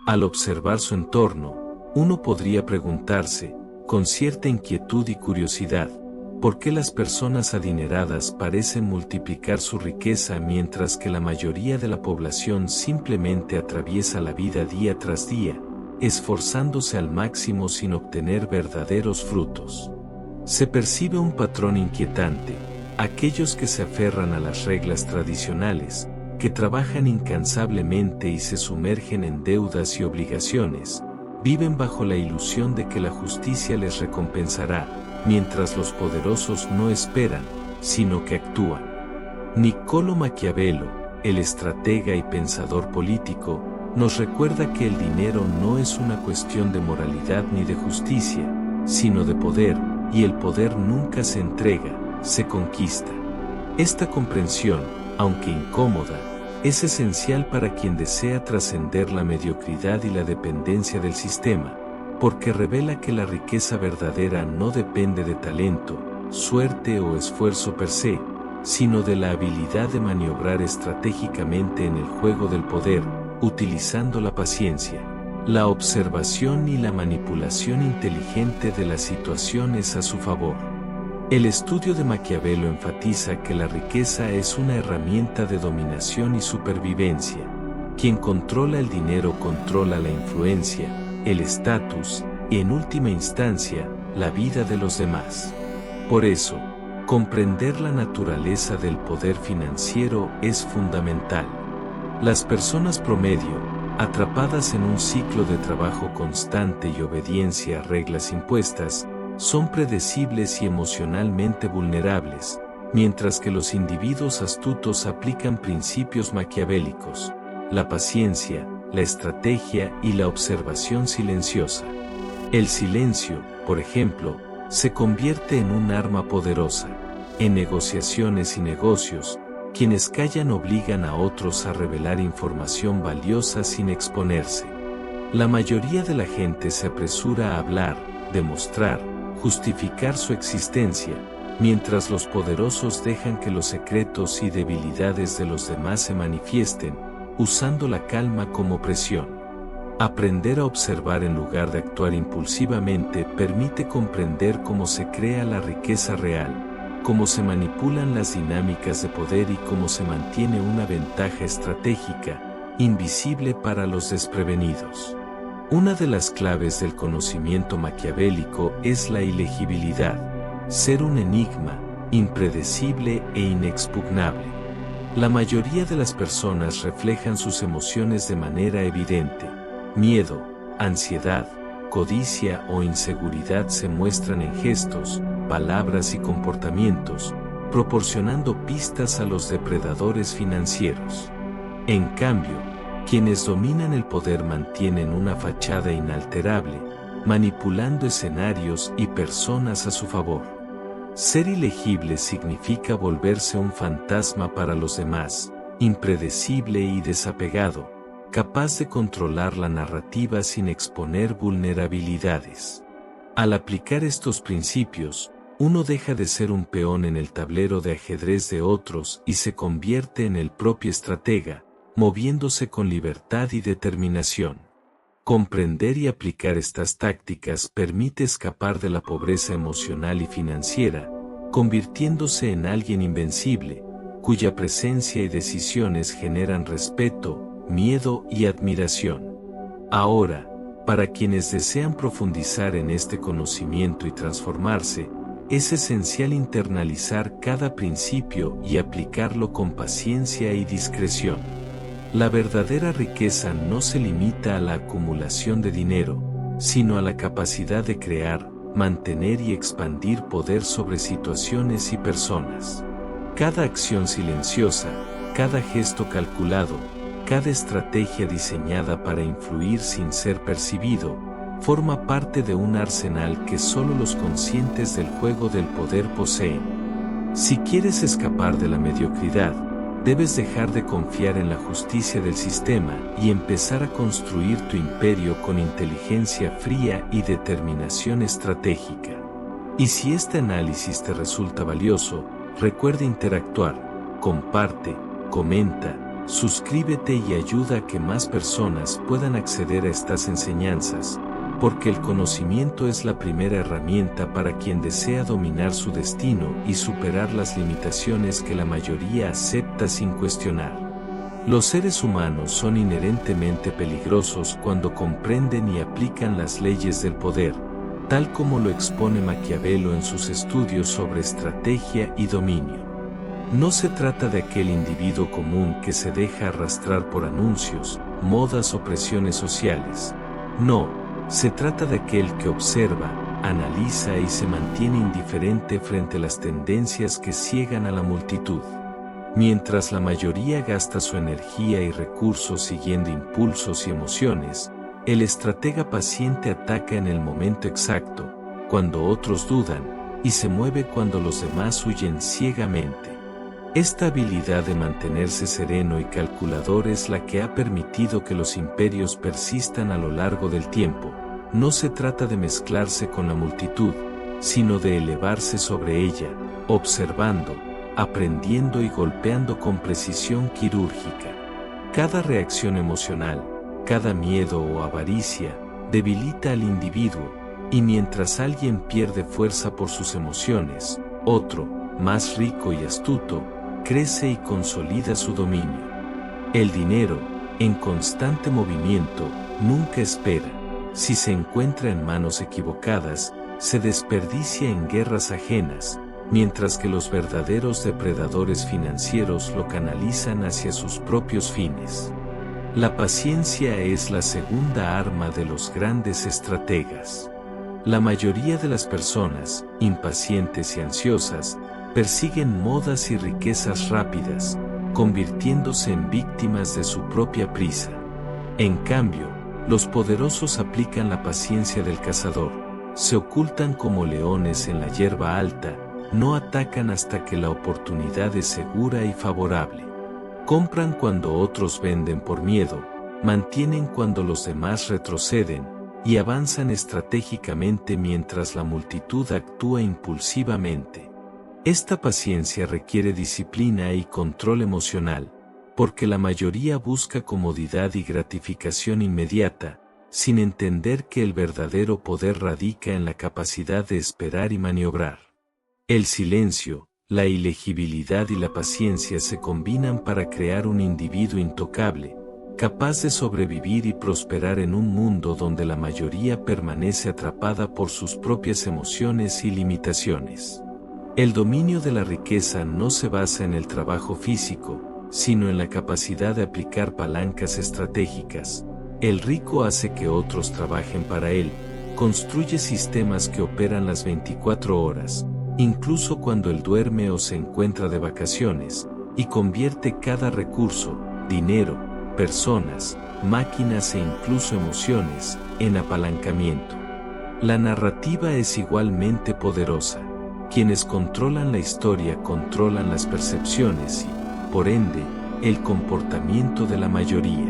Al observar su entorno, uno podría preguntarse, con cierta inquietud y curiosidad, ¿por qué las personas adineradas parecen multiplicar su riqueza mientras que la mayoría de la población simplemente atraviesa la vida día tras día, esforzándose al máximo sin obtener verdaderos frutos? Se percibe un patrón inquietante: aquellos que se aferran a las reglas tradicionales, que trabajan incansablemente y se sumergen en deudas y obligaciones, viven bajo la ilusión de que la justicia les recompensará, mientras los poderosos no esperan, sino que actúan. Niccolò Maquiavelo, el estratega y pensador político, nos recuerda que el dinero no es una cuestión de moralidad ni de justicia, sino de poder, y el poder nunca se entrega, se conquista. Esta comprensión, aunque incómoda, es esencial para quien desea trascender la mediocridad y la dependencia del sistema, porque revela que la riqueza verdadera no depende de talento, suerte o esfuerzo per se, sino de la habilidad de maniobrar estratégicamente en el juego del poder, utilizando la paciencia, la observación y la manipulación inteligente de las situaciones a su favor. El estudio de Maquiavelo enfatiza que la riqueza es una herramienta de dominación y supervivencia. Quien controla el dinero controla la influencia, el estatus, y en última instancia, la vida de los demás. Por eso, comprender la naturaleza del poder financiero es fundamental. Las personas promedio, atrapadas en un ciclo de trabajo constante y obediencia a reglas impuestas, son predecibles y emocionalmente vulnerables, mientras que los individuos astutos aplican principios maquiavélicos: la paciencia, la estrategia y la observación silenciosa. El silencio, por ejemplo, se convierte en un arma poderosa. En negociaciones y negocios, quienes callan obligan a otros a revelar información valiosa sin exponerse. La mayoría de la gente se apresura a hablar, demostrar, justificar su existencia, mientras los poderosos dejan que los secretos y debilidades de los demás se manifiesten, usando la calma como presión. Aprender a observar en lugar de actuar impulsivamente permite comprender cómo se crea la riqueza real, cómo se manipulan las dinámicas de poder y cómo se mantiene una ventaja estratégica, invisible para los desprevenidos. Una de las claves del conocimiento maquiavélico es la ilegibilidad, ser un enigma, impredecible e inexpugnable. La mayoría de las personas reflejan sus emociones de manera evidente. Miedo, ansiedad, codicia o inseguridad se muestran en gestos, palabras y comportamientos, proporcionando pistas a los depredadores financieros. En cambio, quienes dominan el poder mantienen una fachada inalterable, manipulando escenarios y personas a su favor. Ser ilegible significa volverse un fantasma para los demás, impredecible y desapegado, capaz de controlar la narrativa sin exponer vulnerabilidades. Al aplicar estos principios, uno deja de ser un peón en el tablero de ajedrez de otros y se convierte en el propio estratega, moviéndose con libertad y determinación. Comprender y aplicar estas tácticas permite escapar de la pobreza emocional y financiera, convirtiéndose en alguien invencible, cuya presencia y decisiones generan respeto, miedo y admiración. Ahora, para quienes desean profundizar en este conocimiento y transformarse, es esencial internalizar cada principio y aplicarlo con paciencia y discreción. La verdadera riqueza no se limita a la acumulación de dinero, sino a la capacidad de crear, mantener y expandir poder sobre situaciones y personas. Cada acción silenciosa, cada gesto calculado, cada estrategia diseñada para influir sin ser percibido, forma parte de un arsenal que solo los conscientes del juego del poder poseen. Si quieres escapar de la mediocridad, debes dejar de confiar en la justicia del sistema y empezar a construir tu imperio con inteligencia fría y determinación estratégica. Y si este análisis te resulta valioso, recuerda interactuar, comparte, comenta, Suscríbete y ayuda a que más personas puedan acceder a estas enseñanzas, porque el conocimiento es la primera herramienta para quien desea dominar su destino y superar las limitaciones que la mayoría acepta sin cuestionar. Los seres humanos son inherentemente peligrosos cuando comprenden y aplican las leyes del poder, tal como lo expone Maquiavelo en sus estudios sobre estrategia y dominio. No se trata de aquel individuo común que se deja arrastrar por anuncios, modas o presiones sociales. No, se trata de aquel que observa, analiza y se mantiene indiferente frente a las tendencias que ciegan a la multitud. Mientras la mayoría gasta su energía y recursos siguiendo impulsos y emociones, el estratega paciente ataca en el momento exacto, cuando otros dudan, y se mueve cuando los demás huyen ciegamente. Esta habilidad de mantenerse sereno y calculador es la que ha permitido que los imperios persistan a lo largo del tiempo. No se trata de mezclarse con la multitud, sino de elevarse sobre ella, observando, aprendiendo y golpeando con precisión quirúrgica. Cada reacción emocional, cada miedo o avaricia, debilita al individuo, y mientras alguien pierde fuerza por sus emociones, otro, más rico y astuto, crece y consolida su dominio. El dinero, en constante movimiento, nunca espera. Si se encuentra en manos equivocadas, se desperdicia en guerras ajenas, mientras que los verdaderos depredadores financieros lo canalizan hacia sus propios fines. La paciencia es la segunda arma de los grandes estrategas. La mayoría de las personas, impacientes y ansiosas, persiguen modas y riquezas rápidas, convirtiéndose en víctimas de su propia prisa. En cambio, los poderosos aplican la paciencia del cazador, se ocultan como leones en la hierba alta, no atacan hasta que la oportunidad es segura y favorable. Compran cuando otros venden por miedo, mantienen cuando los demás retroceden, y avanzan estratégicamente mientras la multitud actúa impulsivamente. Esta paciencia requiere disciplina y control emocional, porque la mayoría busca comodidad y gratificación inmediata, sin entender que el verdadero poder radica en la capacidad de esperar y maniobrar. El silencio, la ilegibilidad y la paciencia se combinan para crear un individuo intocable, capaz de sobrevivir y prosperar en un mundo donde la mayoría permanece atrapada por sus propias emociones y limitaciones. El dominio de la riqueza no se basa en el trabajo físico, sino en la capacidad de aplicar palancas estratégicas. El rico hace que otros trabajen para él, construye sistemas que operan las 24 horas, incluso cuando él duerme o se encuentra de vacaciones, y convierte cada recurso, dinero, personas, máquinas e incluso emociones, en apalancamiento. La narrativa es igualmente poderosa. Quienes controlan la historia controlan las percepciones y, por ende, el comportamiento de la mayoría.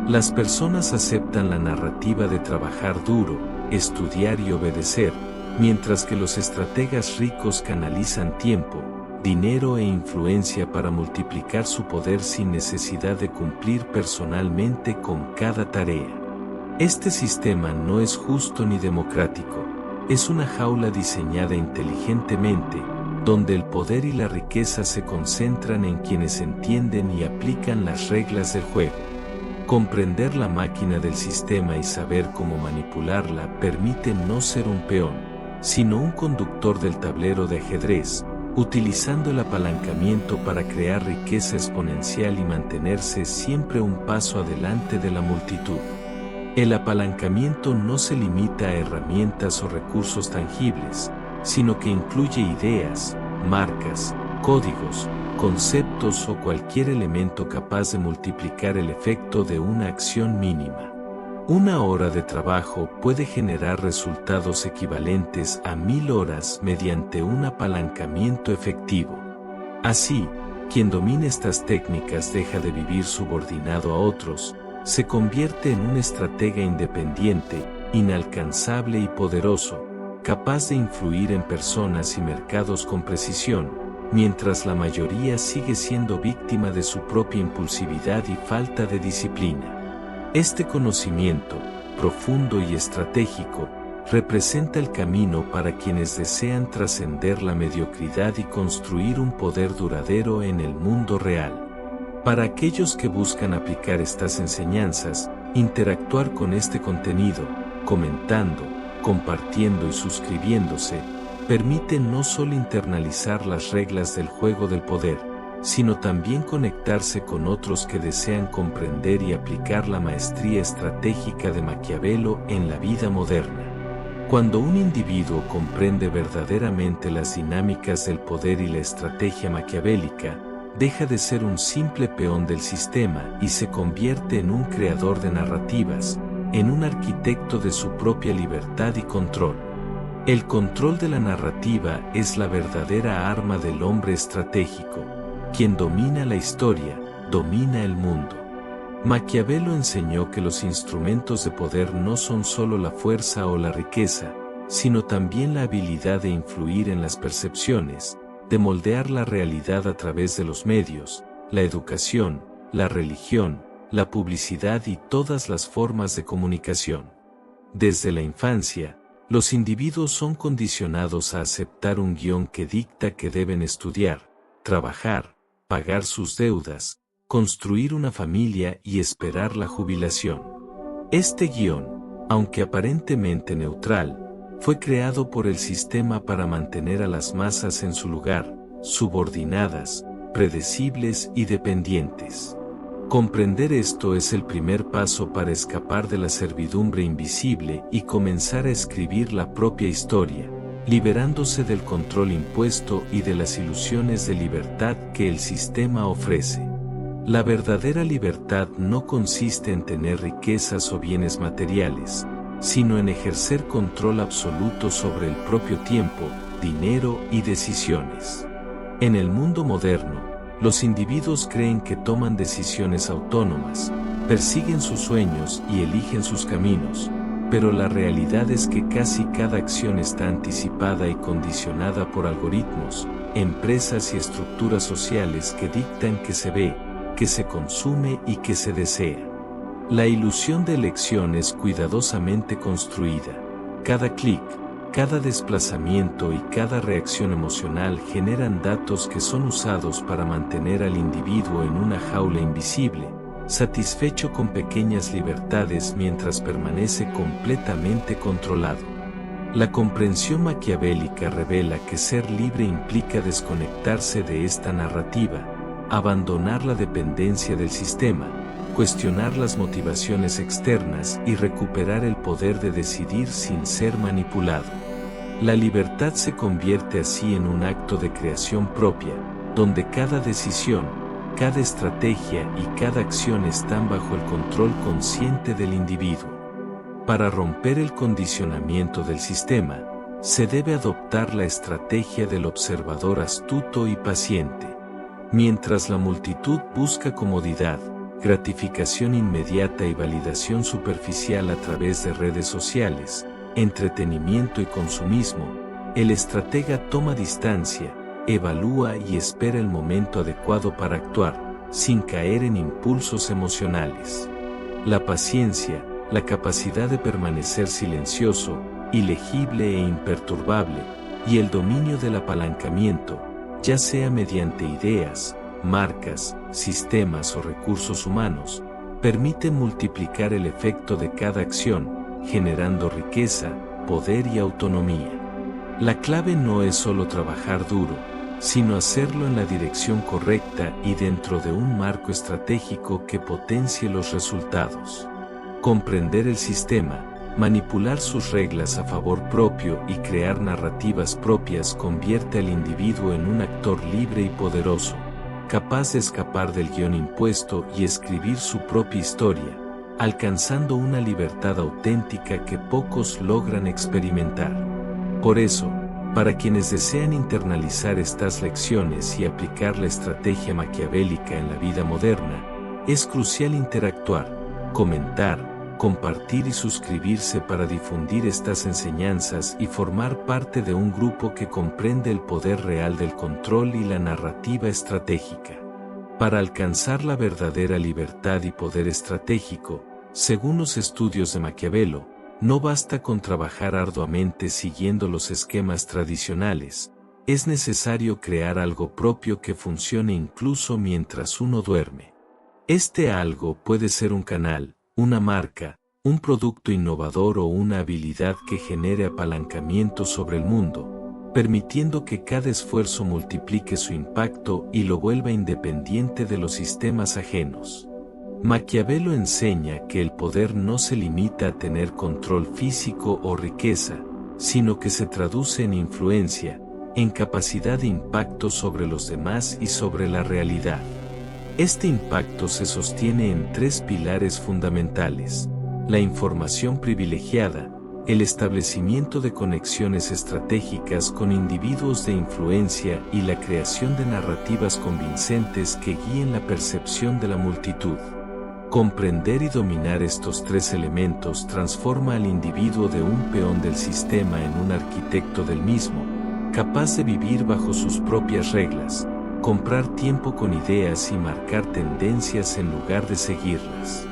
Las personas aceptan la narrativa de trabajar duro, estudiar y obedecer, mientras que los estrategas ricos canalizan tiempo, dinero e influencia para multiplicar su poder sin necesidad de cumplir personalmente con cada tarea. Este sistema no es justo ni democrático, es una jaula diseñada inteligentemente, donde el poder y la riqueza se concentran en quienes entienden y aplican las reglas del juego. Comprender la máquina del sistema y saber cómo manipularla permite no ser un peón, sino un conductor del tablero de ajedrez, utilizando el apalancamiento para crear riqueza exponencial y mantenerse siempre un paso adelante de la multitud. El apalancamiento no se limita a herramientas o recursos tangibles, sino que incluye ideas, marcas, códigos, conceptos o cualquier elemento capaz de multiplicar el efecto de una acción mínima. Una hora de trabajo puede generar resultados equivalentes a 1000 horas mediante un apalancamiento efectivo. Así, quien domina estas técnicas deja de vivir subordinado a otros, se convierte en un estratega independiente, inalcanzable y poderoso, capaz de influir en personas y mercados con precisión, mientras la mayoría sigue siendo víctima de su propia impulsividad y falta de disciplina. Este conocimiento, profundo y estratégico, representa el camino para quienes desean trascender la mediocridad y construir un poder duradero en el mundo real. Para aquellos que buscan aplicar estas enseñanzas, interactuar con este contenido, comentando, compartiendo y suscribiéndose, permite no solo internalizar las reglas del juego del poder, sino también conectarse con otros que desean comprender y aplicar la maestría estratégica de Maquiavelo en la vida moderna. Cuando un individuo comprende verdaderamente las dinámicas del poder y la estrategia maquiavélica, deja de ser un simple peón del sistema y se convierte en un creador de narrativas, en un arquitecto de su propia libertad y control. El control de la narrativa es la verdadera arma del hombre estratégico. Quien domina la historia, domina el mundo. Maquiavelo enseñó que los instrumentos de poder no son solo la fuerza o la riqueza, sino también la habilidad de influir en las percepciones, de moldear la realidad a través de los medios, la educación, la religión, la publicidad y todas las formas de comunicación. Desde la infancia, los individuos son condicionados a aceptar un guión que dicta que deben estudiar, trabajar, pagar sus deudas, construir una familia y esperar la jubilación. Este guión, aunque aparentemente neutral, fue creado por el sistema para mantener a las masas en su lugar, subordinadas, predecibles y dependientes. Comprender esto es el primer paso para escapar de la servidumbre invisible y comenzar a escribir la propia historia, liberándose del control impuesto y de las ilusiones de libertad que el sistema ofrece. La verdadera libertad no consiste en tener riquezas o bienes materiales, sino en ejercer control absoluto sobre el propio tiempo, dinero y decisiones. En el mundo moderno, los individuos creen que toman decisiones autónomas, persiguen sus sueños y eligen sus caminos, pero la realidad es que casi cada acción está anticipada y condicionada por algoritmos, empresas y estructuras sociales que dictan qué se ve, que se consume y que se desea. La ilusión de elección es cuidadosamente construida. Cada clic, cada desplazamiento y cada reacción emocional generan datos que son usados para mantener al individuo en una jaula invisible, satisfecho con pequeñas libertades mientras permanece completamente controlado. La comprensión maquiavélica revela que ser libre implica desconectarse de esta narrativa, abandonar la dependencia del sistema, cuestionar las motivaciones externas y recuperar el poder de decidir sin ser manipulado. La libertad se convierte así en un acto de creación propia, donde cada decisión, cada estrategia y cada acción están bajo el control consciente del individuo. Para romper el condicionamiento del sistema, se debe adoptar la estrategia del observador astuto y paciente. Mientras la multitud busca comodidad, gratificación inmediata y validación superficial a través de redes sociales, entretenimiento y consumismo, el estratega toma distancia, evalúa y espera el momento adecuado para actuar, sin caer en impulsos emocionales. La paciencia, la capacidad de permanecer silencioso, ilegible e imperturbable, y el dominio del apalancamiento, ya sea mediante ideas, marcas, sistemas o recursos humanos, permiten multiplicar el efecto de cada acción, generando riqueza, poder y autonomía. La clave no es solo trabajar duro, sino hacerlo en la dirección correcta y dentro de un marco estratégico que potencie los resultados. Comprender el sistema, manipular sus reglas a favor propio y crear narrativas propias convierte al individuo en un actor libre y poderoso, capaz de escapar del guión impuesto y escribir su propia historia, alcanzando una libertad auténtica que pocos logran experimentar. Por eso, para quienes desean internalizar estas lecciones y aplicar la estrategia maquiavélica en la vida moderna, es crucial interactuar, comentar, compartir y suscribirse para difundir estas enseñanzas y formar parte de un grupo que comprende el poder real del control y la narrativa estratégica. Para alcanzar la verdadera libertad y poder estratégico, según los estudios de Maquiavelo, no basta con trabajar arduamente siguiendo los esquemas tradicionales, es necesario crear algo propio que funcione incluso mientras uno duerme. Este algo puede ser un canal, una marca, un producto innovador o una habilidad que genere apalancamiento sobre el mundo, permitiendo que cada esfuerzo multiplique su impacto y lo vuelva independiente de los sistemas ajenos. Maquiavelo enseña que el poder no se limita a tener control físico o riqueza, sino que se traduce en influencia, en capacidad de impacto sobre los demás y sobre la realidad. Este impacto se sostiene en tres pilares fundamentales: la información privilegiada, el establecimiento de conexiones estratégicas con individuos de influencia y la creación de narrativas convincentes que guíen la percepción de la multitud. Comprender y dominar estos tres elementos transforma al individuo de un peón del sistema en un arquitecto del mismo, capaz de vivir bajo sus propias reglas, comprar tiempo con ideas y marcar tendencias en lugar de seguirlas.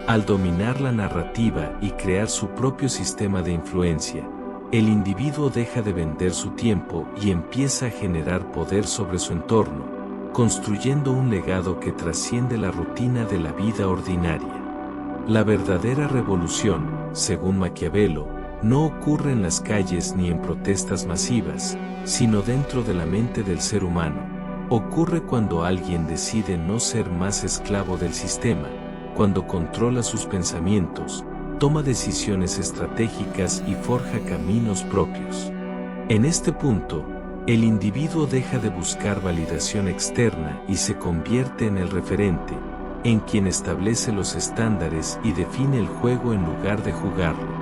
Al dominar la narrativa y crear su propio sistema de influencia, el individuo deja de vender su tiempo y empieza a generar poder sobre su entorno, construyendo un legado que trasciende la rutina de la vida ordinaria. La verdadera revolución, según Maquiavelo, no ocurre en las calles ni en protestas masivas, sino dentro de la mente del ser humano. Ocurre cuando alguien decide no ser más esclavo del sistema, cuando controla sus pensamientos, toma decisiones estratégicas y forja caminos propios. En este punto, el individuo deja de buscar validación externa y se convierte en el referente, en quien establece los estándares y define el juego en lugar de jugarlo.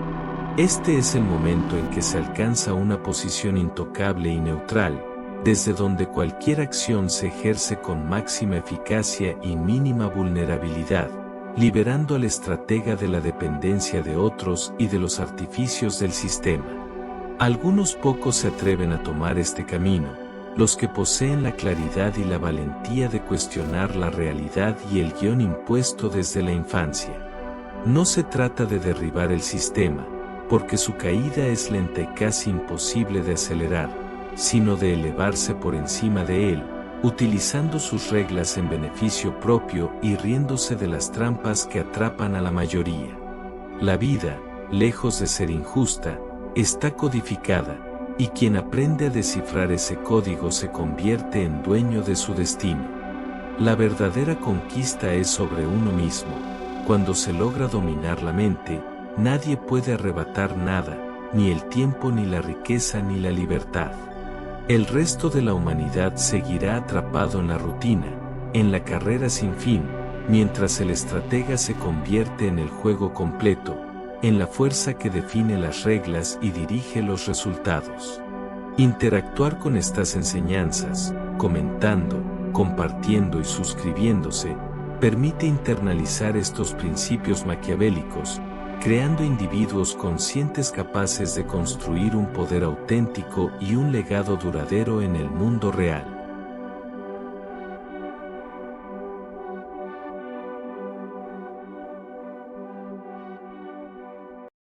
Este es el momento en que se alcanza una posición intocable y neutral, desde donde cualquier acción se ejerce con máxima eficacia y mínima vulnerabilidad, liberando al estratega de la dependencia de otros y de los artificios del sistema. Algunos pocos se atreven a tomar este camino, los que poseen la claridad y la valentía de cuestionar la realidad y el guión impuesto desde la infancia. No se trata de derribar el sistema, porque su caída es lenta y casi imposible de acelerar, sino de elevarse por encima de él, utilizando sus reglas en beneficio propio y riéndose de las trampas que atrapan a la mayoría. La vida, lejos de ser injusta, está codificada, y quien aprende a descifrar ese código se convierte en dueño de su destino. La verdadera conquista es sobre uno mismo. Cuando se logra dominar la mente, nadie puede arrebatar nada, ni el tiempo ni la riqueza ni la libertad. El resto de la humanidad seguirá atrapado en la rutina, en la carrera sin fin, mientras el estratega se convierte en el juego completo, en la fuerza que define las reglas y dirige los resultados. Interactuar con estas enseñanzas, comentando, compartiendo y suscribiéndose, permite internalizar estos principios maquiavélicos, creando individuos conscientes capaces de construir un poder auténtico y un legado duradero en el mundo real.